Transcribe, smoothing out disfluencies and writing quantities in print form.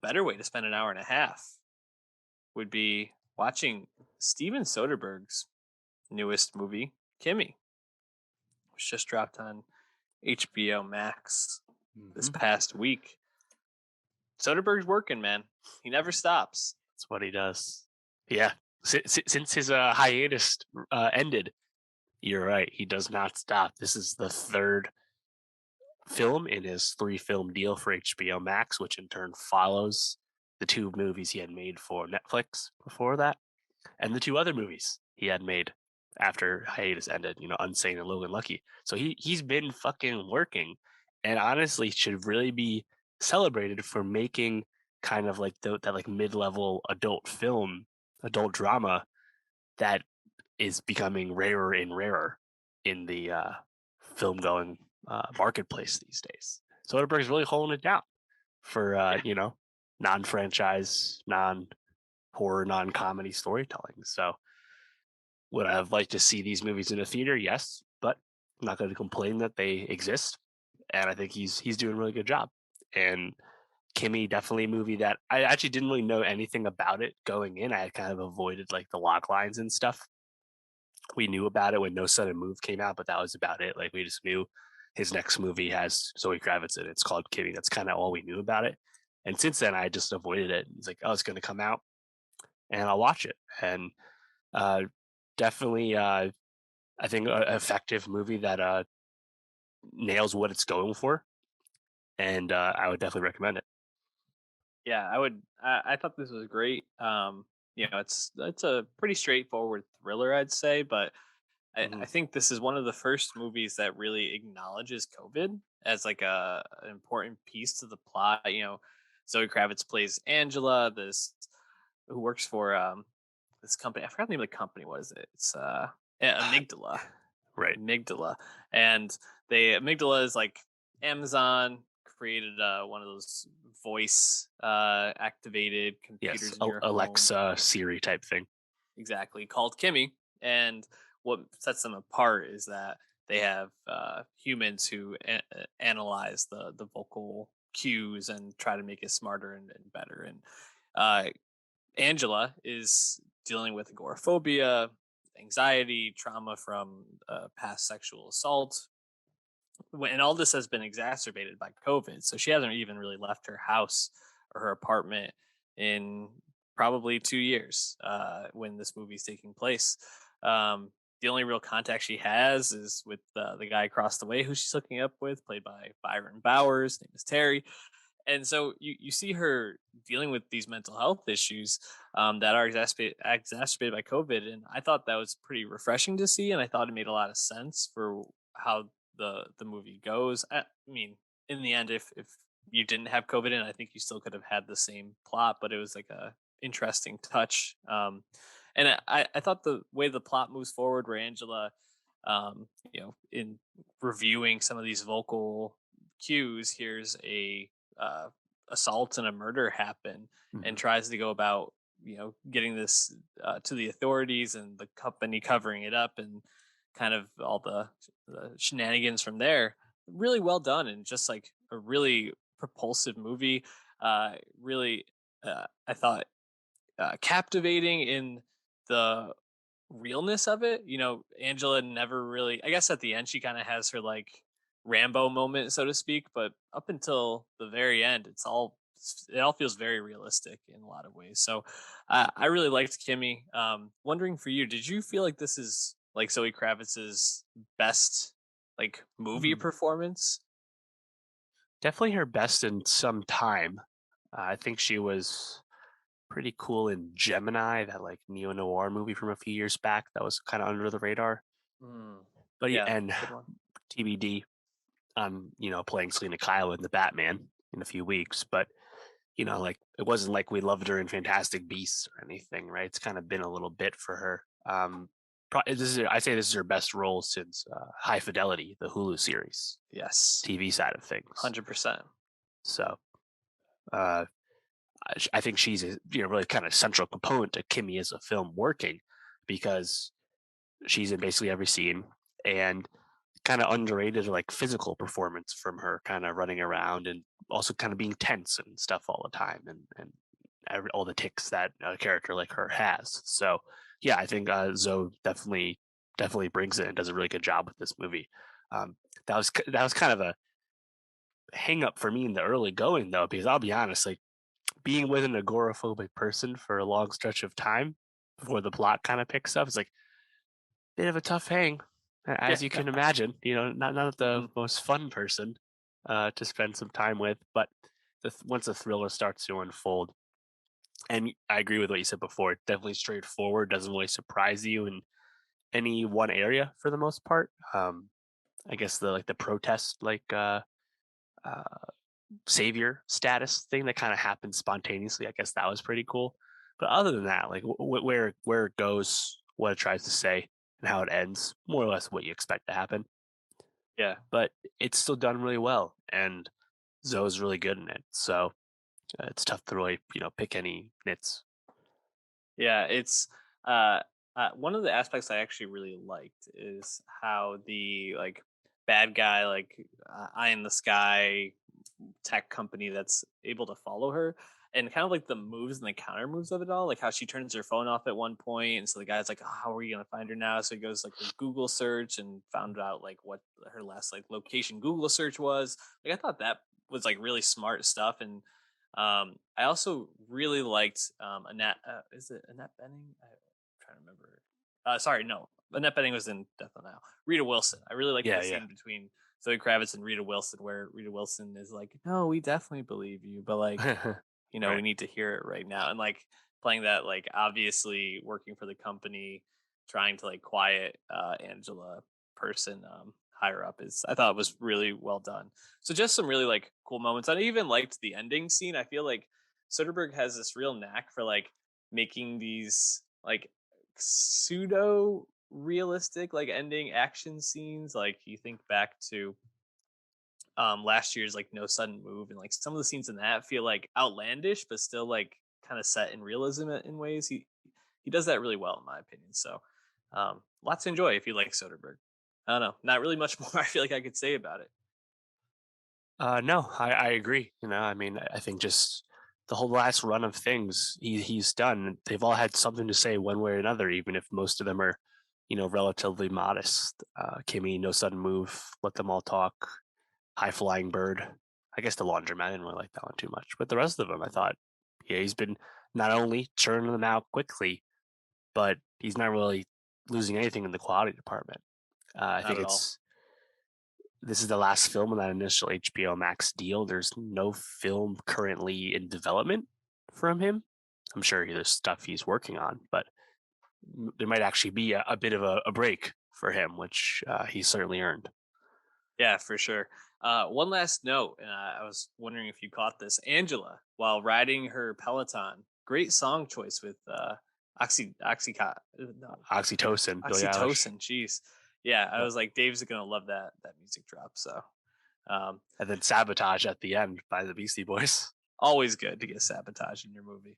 better way to spend an hour and a half would be watching Steven Soderbergh's newest movie, Kimi, which just dropped on HBO Max this Mm-hmm. past week. Soderbergh's working, man. He never stops. That's what he does. Yeah. Since his hiatus ended, you're right. He does not stop. This is the third film in his 3-film deal for HBO Max, which in turn follows the 2 movies he had made for Netflix before that, and the 2 other movies he had made after hiatus ended, Unsane and Logan Lucky. So he's been fucking working, and honestly should really be celebrated for making kind of like that like mid-level adult drama that is becoming rarer and rarer in the film going marketplace these days. Soderbergh's really holding it down for Yeah. non-franchise, non-horror, non-comedy storytelling. So would I have liked to see these movies in a theater? Yes, but I'm not going to complain that they exist. And I think he's doing a really good job. And Kimmy, definitely a movie that I actually didn't really know anything about it going in. I had kind of avoided like the log lines and stuff. We knew about it when No Sudden Move came out, but that was about it. Like we just knew his next movie has Zoe Kravitz in it. It's called Kimmy. That's kind of all we knew about it. And since then, I just avoided it. It's like, oh, it's going to come out, and I'll watch it. And uh, definitely, I think an effective movie that nails what it's going for, and I would definitely recommend it. Yeah, I would. I thought this was great. It's a pretty straightforward thriller, I'd say, but I Hmm. think this is one of the first movies that really acknowledges COVID as like an important piece to the plot. Zoe Kravitz plays Angela, this who works for this company. I forgot the name of the company. What is it? It's Amygdala. Right. Amygdala, and Amygdala is like Amazon created one of those voice activated Yes. computers in your home, Alexa, Siri type thing. exactly, called Kimi. And what sets them apart is that they have humans who analyze the vocal cues and try to make it smarter and better. And uh, Angela is dealing with agoraphobia, anxiety, trauma from past sexual assault. And all this has been exacerbated by COVID. So she hasn't even really left her house or her apartment in probably 2 years when this movie's taking place. The only real contact she has is with the guy across the way who she's hooking up with, played by Byron Bowers. Name is Terry. And so you see her dealing with these mental health issues that are exacerbated by COVID, and I thought that was pretty refreshing to see, and I thought it made a lot of sense for how the movie goes. I mean, in the end, if you didn't have COVID in, I think you still could have had the same plot, but it was like a interesting touch. And I thought the way the plot moves forward, where Angela, in reviewing some of these vocal cues, here's a uh, assault and a murder happen, and Hmm. tries to go about getting this to the authorities and the company covering it up, and kind of all the shenanigans from there. Really well done, and just like a really propulsive movie. Really, I thought captivating in the realness of it. Angela never really, I guess at the end she kind of has her like Rambo moment, so to speak, but up until the very end, it all feels very realistic in a lot of ways. So I really liked Kimmy. Wondering for you, did you feel like this is like Zoe Kravitz's best like movie Hmm. performance? Definitely her best in some time. I think she was pretty cool in Gemini, that like neo noir movie from a few years back that was kind of under the radar. Mm, But yeah, yeah, and good one. TBD, playing Selena Kyle in the Batman in a few weeks. But like it wasn't like we loved her in Fantastic Beasts or anything, right? It's kind of been a little bit for her. I say this is her best role since High Fidelity, the Hulu series, Yes, TV side of things. 100%. So uh, I think she's a really kind of central component to Kimmy as a film working because she's in basically every scene and kind of underrated like physical performance from her, kind of running around and also kind of being tense and stuff all the time, and all the ticks that a character like her has. So yeah, I think Zoe definitely brings it and does a really good job with this movie. Um, that was kind of a hang up for me in the early going though, because I'll be honest, like being with an agoraphobic person for a long stretch of time before the plot kind of picks up is like bit of a tough hang, Yeah. as you can imagine. You know, not the Mhm. most fun person to spend some time with, but once the thriller starts to unfold, and I agree with what you said before, it's definitely straightforward, doesn't really surprise you in any one area for the most part. I guess the like the protest uh, savior status thing that kind of happened spontaneously. I guess that was pretty cool. But other than that, like where it goes, what it tries to say, and how it ends, more or less what you expect to happen. Yeah. But it's still done really well, and Zoe's really good in it. So it's tough to really pick any nits. Yeah, it's one of the aspects I actually really liked is how the like bad guy, like eye in the sky tech company that's able to follow her, and kind of like the moves and the counter moves of it all, like how she turns her phone off at one point, and so the guy's like, oh, "How are you gonna find her now?" So he goes like a Google search and found out like what her last like location Google search was. Like I thought that was like really smart stuff, and I also really liked Annette. Is it Annette Benning? I'm trying to remember. Sorry, no. Annette Benning was in Death on the Nile. Rita Wilson. I really liked Yeah, the yeah, scene between Zoe Kravitz and Rita Wilson, where Rita Wilson is like, "No, we definitely believe you, but like, we right. need to hear it right now." And like playing that, like obviously working for the company, trying to like quiet Angela person higher up is, I thought, was really well done. So just some really like cool moments. I even liked the ending scene. I feel like Soderbergh has this real knack for like making these like pseudo realistic like ending action scenes. Like you think back to last year's like No Sudden Move, and like some of the scenes in that feel like outlandish but still like kind of set in realism in ways. He does that really well in my opinion. So lots to enjoy if you like Soderbergh. I don't know, not really much more I feel like I could say about it. No, I agree. I mean, I think just the whole last run of things he's done, they've all had something to say one way or another, even if most of them are, relatively modest. Kimmy, No Sudden Move, Let Them All Talk, High Flying Bird. I guess the Laundromat, I didn't really like that one too much, but the rest of them, I thought, yeah, he's been not only churning them out quickly, but he's not really losing anything in the quality department. I Not think at all. this is the last film in that initial HBO Max deal. There's no film currently in development from him. I'm sure there's stuff he's working on, but there might actually be a bit of a break for him, which he certainly earned. Yeah, for sure. One last note, and I was wondering if you caught this. Angela, while riding her Peloton, great song choice with no, Oxytocin, Billie Eilish, oxytocin. Jeez, yeah, I yep. was like, Dave's gonna love that music drop. So, um, And then Sabotage at the end by the Beastie Boys. always good to get sabotage in your movie.